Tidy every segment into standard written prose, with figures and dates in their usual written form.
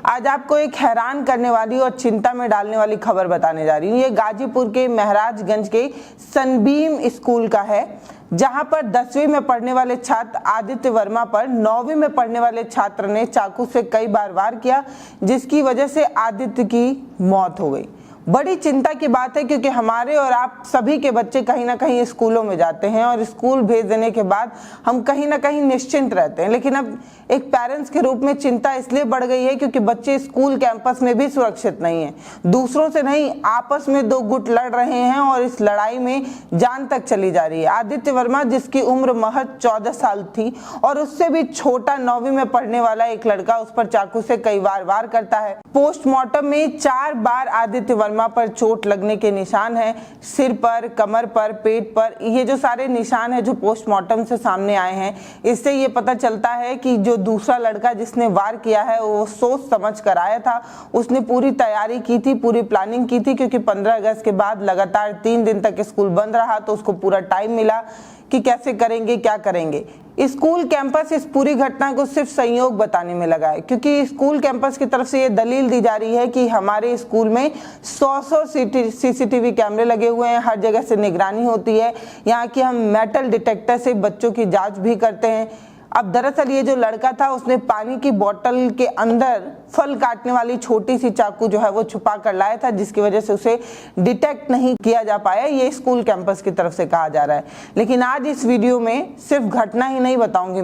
आज आपको एक हैरान करने वाली और चिंता में डालने वाली खबर बताने जा रही हूँ। ये गाजीपुर के महराजगंज के सनबीम स्कूल का है, जहां पर 10वीं में पढ़ने वाले छात्र आदित्य वर्मा पर 9वीं में पढ़ने वाले छात्र ने चाकू से कई बार वार किया, जिसकी वजह से आदित्य की मौत हो गई। बड़ी चिंता की बात है, क्योंकि हमारे और आप सभी के बच्चे कहीं ना कहीं स्कूलों में जाते हैं और स्कूल भेज देने के बाद हम कहीं ना कहीं निश्चिंत रहते हैं। लेकिन अब एक पेरेंट्स के रूप में चिंता इसलिए बढ़ गई है क्योंकि बच्चे स्कूल कैंपस में भी सुरक्षित नहीं है। दूसरों से नहीं, आपस में दो गुट लड़ रहे हैं और इस लड़ाई में जान तक चली जा रही है। आदित्य वर्मा, जिसकी उम्र महज 14 साल थी, और उससे भी छोटा 9वीं में पढ़ने वाला एक लड़का उस पर चाकू से कई बार वार करता है। पोस्टमार्टम में 4 बार आदित्य वर्मा पर चोट लगने के निशान हैं, सिर पर, कमर पर, पेट पर। ये जो सारे निशान हैं जो पोस्टमार्टम से सामने आए हैं, इससे ये पता चलता है कि जो दूसरा लड़का जिसने वार किया है वो सोच समझ कर आया था। उसने पूरी तैयारी की थी, पूरी प्लानिंग की थी, क्योंकि 15 अगस्त के बाद लगातार 3 दिन तक स्कूल बंद रहा, तो उसको पूरा टाइम मिला कि कैसे करेंगे, क्या करेंगे। स्कूल कैंपस इस पूरी घटना को सिर्फ संयोग बताने में लगा है, क्योंकि स्कूल कैंपस की तरफ से ये दलील दी जा रही है कि हमारे स्कूल में 100 सीसीटीवी कैमरे लगे हुए हैं, हर जगह से निगरानी होती है। यहाँ की हम मेटल डिटेक्टर से बच्चों की जांच भी करते हैं। अब दरअसल ये जो लड़का था, उसने पानी की बोतल के अंदर फल काटने वाली छोटी सी चाकू जो है वो छुपा कर लाया था, जिसकी वजह से उसे डिटेक्ट नहीं किया जा पाया। ये स्कूल कैंपस की तरफ से कहा जा रहा है। लेकिन आज इस वीडियो में सिर्फ घटना ही नहीं बताऊंगी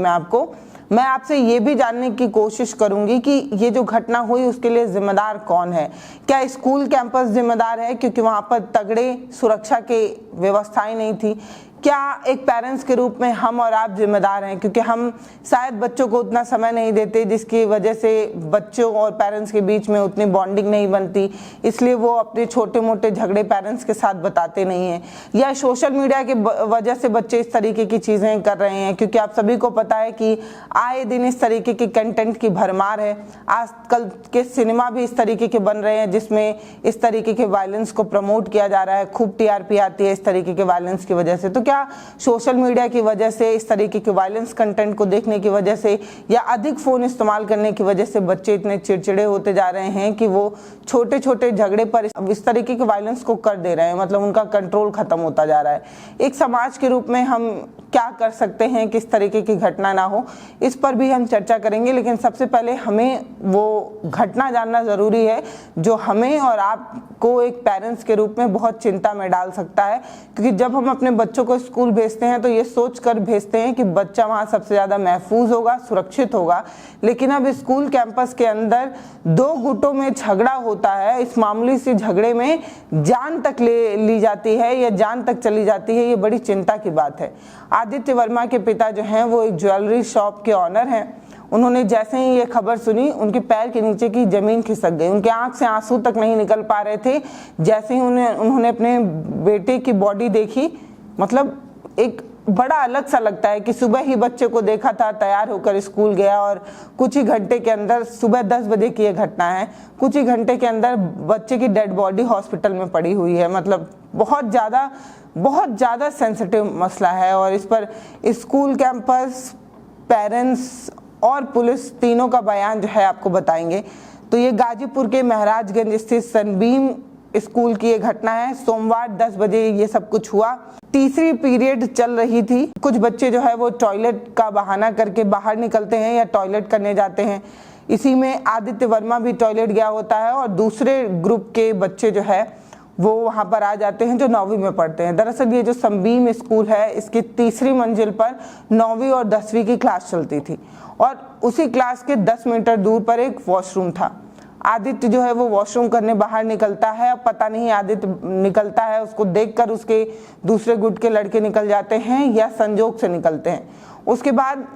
मैं आपसे ये भी जानने की कोशिश करूंगी कि ये जो घटना हुई उसके लिए जिम्मेदार कौन है। क्या स्कूल कैंपस जिम्मेदार है, क्योंकि वहां पर तगड़े सुरक्षा के व्यवस्थाएं नहीं थी? क्या एक पेरेंट्स के रूप में हम और आप जिम्मेदार हैं, क्योंकि हम शायद बच्चों को उतना समय नहीं देते, जिसकी वजह से बच्चों और पेरेंट्स के बीच में उतनी बॉन्डिंग नहीं बनती, इसलिए वो अपने छोटे मोटे झगड़े पेरेंट्स के साथ बताते नहीं हैं। या सोशल मीडिया की वजह से बच्चे इस तरीके की चीज़ें कर रहे हैं, क्योंकि आप सभी को पता है कि आए दिन इस तरीके के कंटेंट की भरमार है। आजकल के सिनेमा भी इस तरीके के बन रहे हैं, जिसमें इस तरीके के वायलेंस को प्रमोट किया जा रहा है। खूब टीआरपी आती है इस तरीके के वायलेंस की वजह से। तो क्या सोशल मीडिया की वजह से, इस तरीके के वायलेंस कंटेंट को देखने की वजह से, या अधिक फोन इस्तेमाल करने की वजह से बच्चे इतने चिड़चिड़े होते जा रहे हैं कि वो छोटे छोटे झगड़े पर इस तरीके के वायलेंस को कर दे रहे हैं? मतलब उनका कंट्रोल खत्म होता जा रहा है। एक समाज के रूप में हम क्या कर सकते हैं कि इस तरीके की घटना ना हो, इस पर भी हम चर्चा करेंगे। लेकिन सबसे पहले हमें वो घटना जानना जरूरी है जो हमें और आपको एक पेरेंट्स के रूप में बहुत चिंता में डाल सकता है। क्योंकि जब हम अपने बच्चों को स्कूल भेजते हैं तो ये सोच कर भेजते हैं कि बच्चा वहाँ सबसे ज़्यादा महफूज होगा, सुरक्षित होगा। लेकिन अब स्कूल कैंपस के अंदर 2 गुटों में झगड़ा होता है। इस मामूली सी झगड़े में जान तक ली जाती है या जान तक चली जाती है। ये बड़ी चिंता की बात है। आदित्य वर्मा के पिता जो हैं वो एक ज्वेलरी शॉप के ऑनर हैं। उन्होंने जैसे ही ये खबर सुनी, उनके पैर के नीचे की जमीन खिसक गई। उनके आंख से आंसू तक नहीं निकल पा रहे थे। जैसे ही उन्होंने अपने बेटे की बॉडी देखी, मतलब एक बड़ा अलग सा लगता है कि सुबह ही बच्चे को देखा था, तैयार होकर स्कूल गया, और कुछ ही घंटे के अंदर, सुबह 10 बजे की ये घटना है, कुछ ही घंटे के अंदर बच्चे की डेड बॉडी हॉस्पिटल में पड़ी हुई है। मतलब बहुत ज़्यादा सेंसिटिव मसला है, और इस पर स्कूल कैंपस, पेरेंट्स और पुलिस तीनों का बयान जो है आपको बताएंगे। तो ये गाजीपुर के महराजगंज स्थित सनबीम स्कूल की ये घटना है। सोमवार 10 बजे ये सब कुछ हुआ। तीसरी पीरियड चल रही थी। कुछ बच्चे जो है वो टॉयलेट का बहाना करके बाहर निकलते हैं या टॉयलेट करने जाते हैं। इसी में आदित्य वर्मा भी टॉयलेट गया होता है, और दूसरे ग्रुप के बच्चे जो है वो वहाँ पर आ जाते हैं जो 9वीं में पढ़ते हैं। दरअसल ये जो सनबीम स्कूल है, इसकी 3री मंजिल पर 9वीं और 10वीं की क्लास चलती थी, और उसी क्लास के 10 मीटर दूर पर एक वॉशरूम था। आदित्य जो है वो वॉशरूम करने बाहर निकलता है। अब पता नहीं आदित्य निकलता है, उसको देखकर उसके दूसरे गुट के लड़के निकल जाते हैं या संजोग से निकलते हैं। उसके बाद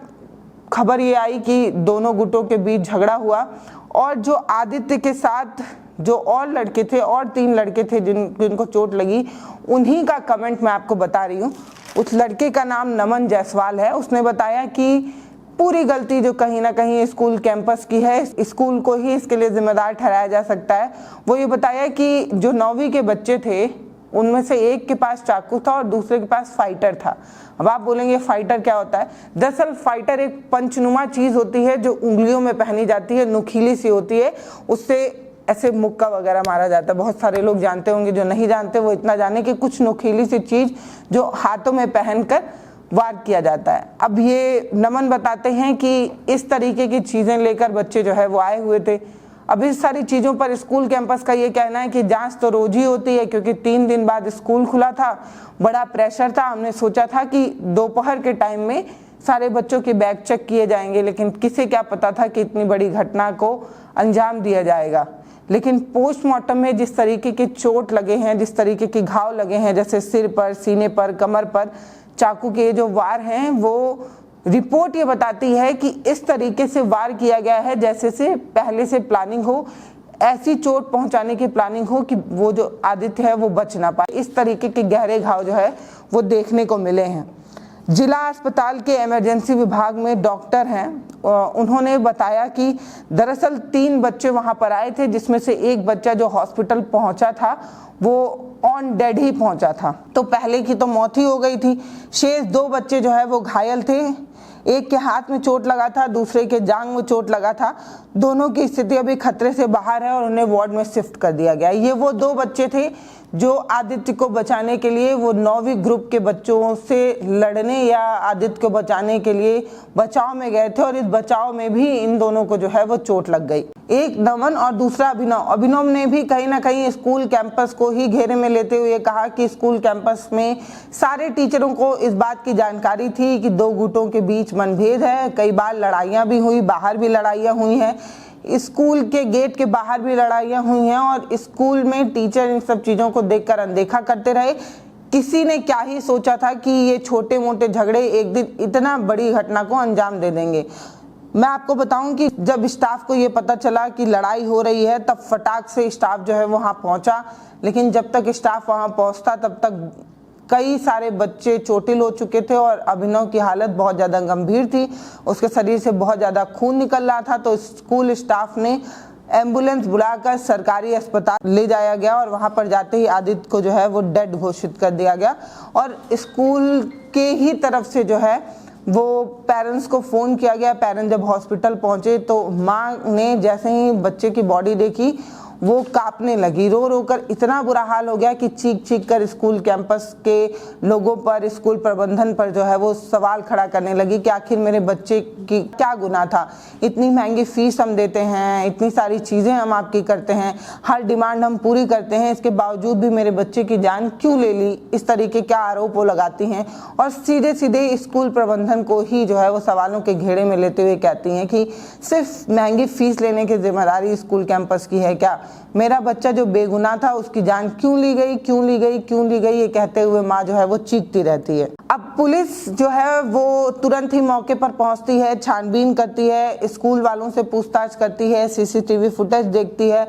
खबर ये आई कि दोनों गुटों के बीच झगड़ा हुआ, और जो आदित्य के साथ जो और लड़के थे, और 3 लड़के थे जिनको चोट लगी, उन्हीं का कमेंट मैं आपको बता रही हूँ। उस लड़के का नाम नमन जायसवाल है। उसने बताया कि पूरी गलती जो कहीं ना कहीं स्कूल कैंपस की है, स्कूल को ही इसके लिए जिम्मेदार ठहराया जा सकता है। वो ये बताया कि जो 9वीं के बच्चे थे उनमें से एक के पास चाकू था और दूसरे के पास फाइटर था। अब आप बोलेंगे फाइटर क्या होता है? दरअसल फाइटर एक पंचनुमा चीज होती है जो उंगलियों में पहनी जाती है, नुकीली सी होती है, उससे ऐसे मुक्का वगैरह मारा जाता है। बहुत सारे लोग जानते होंगे, जो नहीं जानते वो इतना जाने कि कुछ नुकीली सी चीज जो हाथों में पहनकर वार किया जाता है। अब ये नमन बताते हैं कि इस तरीके की चीजें लेकर बच्चे जो है वो आए हुए थे। अब इस सारी चीजों पर स्कूल कैंपस का ये कहना है कि जांच तो रोज ही होती है, क्योंकि 3 दिन बाद स्कूल खुला था, बड़ा प्रेशर था। हमने सोचा था कि दोपहर के टाइम में सारे बच्चों के बैग चेक किए जाएंगे, लेकिन किसे क्या पता था कि इतनी बड़ी घटना को अंजाम दिया जाएगा। लेकिन पोस्टमार्टम में जिस तरीके के चोट लगे हैं, जिस तरीके के घाव लगे हैं, जैसे सिर पर, सीने पर, कमर पर चाकू के जो वार हैं, वो रिपोर्ट ये बताती है कि इस तरीके से वार किया गया है जैसे से पहले से प्लानिंग हो, ऐसी चोट पहुंचाने की प्लानिंग हो कि वो जो आदित्य है वो बच ना पाए। इस तरीके के गहरे घाव जो है वो देखने को मिले हैं। जिला अस्पताल के इमरजेंसी विभाग में डॉक्टर हैं, उन्होंने बताया कि दरअसल 3 बच्चे वहां पर आए थे, जिसमें से एक बच्चा जो हॉस्पिटल पहुंचा था वो ऑन डेड ही पहुंचा था, तो पहले की तो मौत ही हो गई थी। शेष 2 बच्चे जो है वो घायल थे, एक के हाथ में चोट लगा था, दूसरे के जांघ में चोट लगा था। दोनों की स्थिति अभी खतरे से बाहर है और उन्हें वार्ड में शिफ्ट कर दिया गया। ये वो 2 बच्चे थे जो आदित्य को बचाने के लिए वो 9वीं ग्रुप के बच्चों से लड़ने या आदित्य को बचाने के लिए बचाव में गए थे, और इस बचाव में भी इन दोनों को जो है वो चोट लग गई। एक नमन और दूसरा अभिनव। अभिनव ने भी कहीं ना कहीं स्कूल कैंपस को ही घेरे में लेते हुए कहा कि स्कूल कैंपस में सारे टीचरों को इस बात की जानकारी थी कि 2 गुटों के बीच मनभेद है, कई बार लड़ाइयाँ भी हुई, बाहर भी लड़ाइयाँ हुई हैं, स्कूल के गेट के बाहर भी लड़ाइयाँ हुई हैं, और स्कूल में टीचर इन सब चीज़ों को देखकर अनदेखा करते रहे। किसी ने क्या ही सोचा था कि ये छोटे मोटे झगड़े एक दिन इतना बड़ी घटना को अंजाम दे देंगे। मैं आपको बताऊं कि जब स्टाफ को ये पता चला कि लड़ाई हो रही है, तब फटाक से स्टाफ जो है वहाँ पहुँचा, लेकिन जब तक स्टाफ वहाँ पहुँचता तब तक कई सारे बच्चे चोटिल हो चुके थे और अभिनव की हालत बहुत ज़्यादा गंभीर थी, उसके शरीर से बहुत ज़्यादा खून निकल रहा था। तो स्कूल स्टाफ ने एम्बुलेंस बुलाकर सरकारी अस्पताल ले जाया गया, और वहां पर जाते ही आदित्य को जो है वो डेड घोषित कर दिया गया। और स्कूल के ही तरफ से जो है वो पेरेंट्स को फ़ोन किया गया। पेरेंट्स जब हॉस्पिटल पहुंचे तो माँ ने जैसे ही बच्चे की बॉडी देखी वो कांपने लगी, रो रो कर इतना बुरा हाल हो गया कि चीख चीख कर स्कूल कैंपस के लोगों पर, स्कूल प्रबंधन पर जो है वो सवाल खड़ा करने लगी कि आखिर मेरे बच्चे की क्या गुनाह था, इतनी महंगी फीस हम देते हैं, इतनी सारी चीज़ें हम आपकी करते हैं, हर डिमांड हम पूरी करते हैं, इसके बावजूद भी मेरे बच्चे की जान क्यों ले ली। इस तरीके के आरोप वो लगाती हैं और सीधे सीधे स्कूल प्रबंधन को ही जो है वो सवालों के घेरे में लेते हुए कहती हैं कि सिर्फ महंगी फीस लेने की जिम्मेदारी स्कूल कैंपस की है क्या? मेरा बच्चा जो बेगुनाह था उसकी जान क्यों ली गई, क्यों ली गई, क्यों ली गई, ये कहते हुए माँ जो है वो चीखती रहती है। अब पुलिस जो है वो तुरंत ही मौके पर पहुंचती है, छानबीन करती है, स्कूल वालों से पूछताछ करती है, सीसीटीवी फुटेज देखती है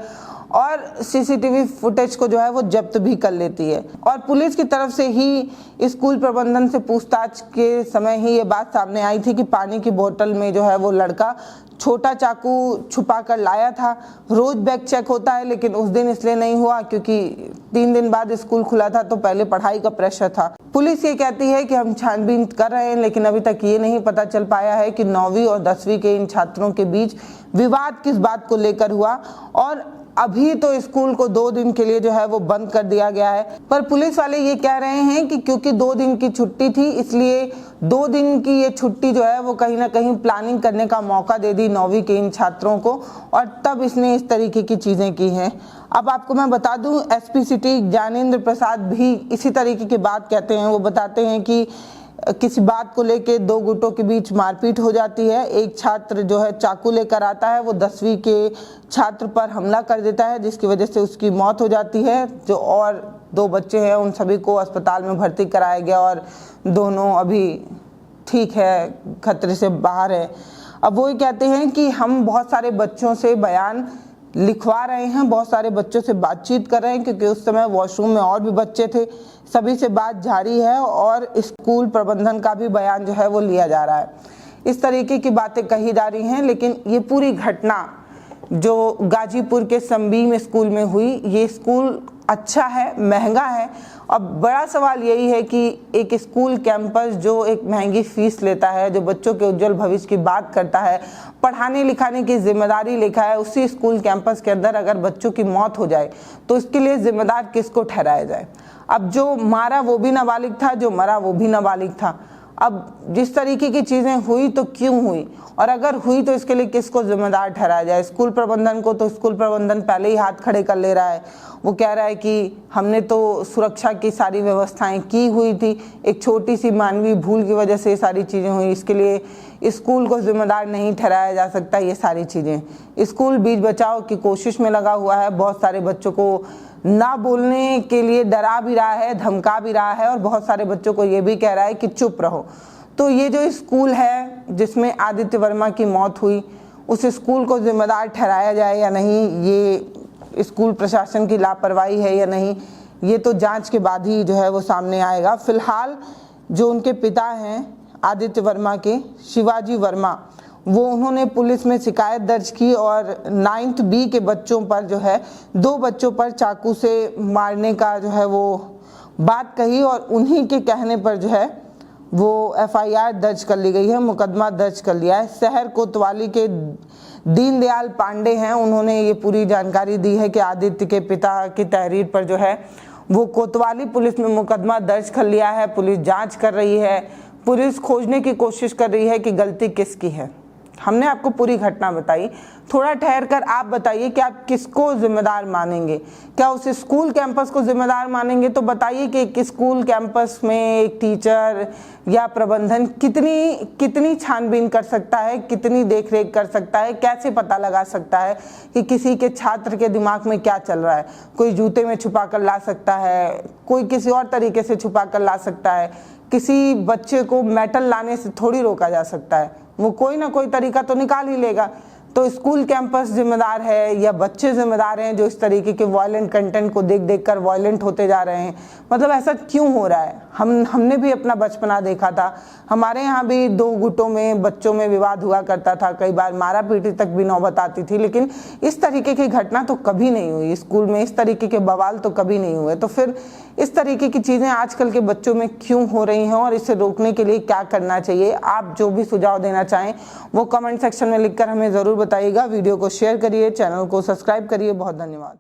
और सीसीटीवी फुटेज को जो है वो जब्त भी कर लेती है। और पुलिस की तरफ से ही स्कूल प्रबंधन से पूछताछ के समय ही ये बात सामने आई थी कि पानी की बोतल में जो है वो लड़का छोटा चाकू छुपा कर लाया था। रोज बैग चेक होता है, लेकिन उस दिन इसलिए नहीं हुआ क्योंकि 3 दिन बाद स्कूल खुला था, तो पहले पढ़ाई का प्रेशर था। पुलिस ये कहती है कि हम छानबीन कर रहे हैं, लेकिन अभी तक ये नहीं पता चल पाया है कि 9वीं और 10वीं के इन छात्रों के बीच विवाद किस बात को लेकर हुआ। और अभी तो स्कूल को 2 दिन के लिए जो है वो बंद कर दिया गया है, पर पुलिस वाले ये कह रहे हैं कि क्योंकि 2 दिन की छुट्टी थी, इसलिए 2 दिन की ये छुट्टी जो है वो कहीं ना कहीं प्लानिंग करने का मौका दे दी 9वीं के इन छात्रों को, और तब इसने इस तरीके की चीज़ें की हैं। अब आपको मैं बता दूं, एसपी सिटी ज्ञानेंद्र प्रसाद भी इसी तरीके की बात कहते हैं। वो बताते हैं कि किसी बात को लेके 2 गुटों के बीच मारपीट हो जाती है। एक छात्र जो है चाकू लेकर आता है, वो 10वीं के छात्र पर हमला कर देता है, जिसकी वजह से उसकी मौत हो जाती है। जो और 2 बच्चे हैं उन सभी को अस्पताल में भर्ती कराया गया और दोनों अभी ठीक है, खतरे से बाहर है। अब वो ये कहते हैं कि हम बहुत सारे बच्चों से बयान लिखवा रहे हैं, बहुत सारे बच्चों से बातचीत कर रहे हैं, क्योंकि उस समय वॉशरूम में और भी बच्चे थे। सभी से बात जारी है और स्कूल प्रबंधन का भी बयान जो है वो लिया जा रहा है। इस तरीके की बातें कही जा रही हैं, लेकिन ये पूरी घटना जो गाजीपुर के संबीम स्कूल में हुई, ये स्कूल अच्छा है, महंगा है। अब बड़ा सवाल यही है कि एक स्कूल कैंपस जो एक महंगी फीस लेता है, जो बच्चों के उज्जवल भविष्य की बात करता है, पढ़ाने लिखाने की जिम्मेदारी लिखा है, उसी स्कूल कैंपस के अंदर अगर बच्चों की मौत हो जाए तो इसके लिए जिम्मेदार किसको ठहराया जाए। अब जो मारा वो भी नाबालिग था, जो मरा वो भी नाबालिग था। अब जिस तरीके की चीज़ें हुई तो क्यों हुई, और अगर हुई तो इसके लिए किसको जिम्मेदार ठहराया जाए। स्कूल प्रबंधन को तो स्कूल प्रबंधन पहले ही हाथ खड़े कर ले रहा है। वो कह रहा है कि हमने तो सुरक्षा की सारी व्यवस्थाएं की हुई थी, एक छोटी सी मानवीय भूल की वजह से ये सारी चीज़ें हुई, इसके लिए स्कूल को जिम्मेदार नहीं ठहराया जा सकता। ये सारी चीज़ें, स्कूल बीच बचाव की कोशिश में लगा हुआ है, बहुत सारे बच्चों को ना बोलने के लिए डरा भी रहा है, धमका भी रहा है, और बहुत सारे बच्चों को ये भी कह रहा है कि चुप रहो। तो ये जो स्कूल है जिसमें आदित्य वर्मा की मौत हुई, उस स्कूल को जिम्मेदार ठहराया जाए या नहीं, ये स्कूल प्रशासन की लापरवाही है या नहीं, ये तो जांच के बाद ही जो है वो सामने आएगा। फिलहाल जो उनके पिता हैं आदित्य वर्मा के, शिवाजी वर्मा, वो उन्होंने पुलिस में शिकायत दर्ज की और 9th B के बच्चों पर जो है 2 बच्चों पर चाकू से मारने का जो है वो बात कही, और उन्हीं के कहने पर जो है वो FIR दर्ज कर ली गई है, मुकदमा दर्ज कर लिया है। शहर कोतवाली के दीनदयाल पांडे हैं, उन्होंने ये पूरी जानकारी दी है कि आदित्य के पिता की तहरीर पर जो है वो कोतवाली पुलिस में मुकदमा दर्ज कर लिया है। पुलिस जांच कर रही है, पुलिस खोजने की कोशिश कर रही है कि गलती किसकी है। हमने आपको पूरी घटना बताई, थोड़ा ठहर कर आप बताइए कि आप किसको जिम्मेदार मानेंगे। क्या उस स्कूल कैंपस को जिम्मेदार मानेंगे? तो बताइए कि एक स्कूल कैंपस में एक टीचर या प्रबंधन कितनी छानबीन कर सकता है, कितनी देखरेख कर सकता है, कैसे पता लगा सकता है कि किसी के छात्र के दिमाग में क्या चल रहा है। कोई जूते में छुपा कर ला सकता है, कोई किसी और तरीके से छुपा कर ला सकता है। किसी बच्चे को मेटल लाने से थोड़ी रोका जा सकता है, वो कोई ना कोई तरीका तो निकाल ही लेगा। तो स्कूल कैंपस जिम्मेदार है या बच्चे जिम्मेदार हैं जो इस तरीके के वायलेंट कंटेंट को देख देख कर वायलेंट होते जा रहे हैं? मतलब ऐसा क्यों हो रहा है? हमने भी अपना बचपना देखा था, हमारे यहाँ भी 2 गुटों में बच्चों में विवाद हुआ करता था, कई बार मारा पीटी तक भी नौबत आती थी, लेकिन इस तरीके की घटना तो कभी नहीं हुई। स्कूल में इस तरीके के बवाल तो कभी नहीं हुए। तो फिर इस तरीके की चीज़ें आजकल के बच्चों में क्यों हो रही हैं और इसे रोकने के लिए क्या करना चाहिए? आप जो भी सुझाव देना चाहें वो कमेंट सेक्शन में लिखकर हमें ज़रूर बताइएगा। वीडियो को शेयर करिए, चैनल को सब्सक्राइब करिए। बहुत धन्यवाद।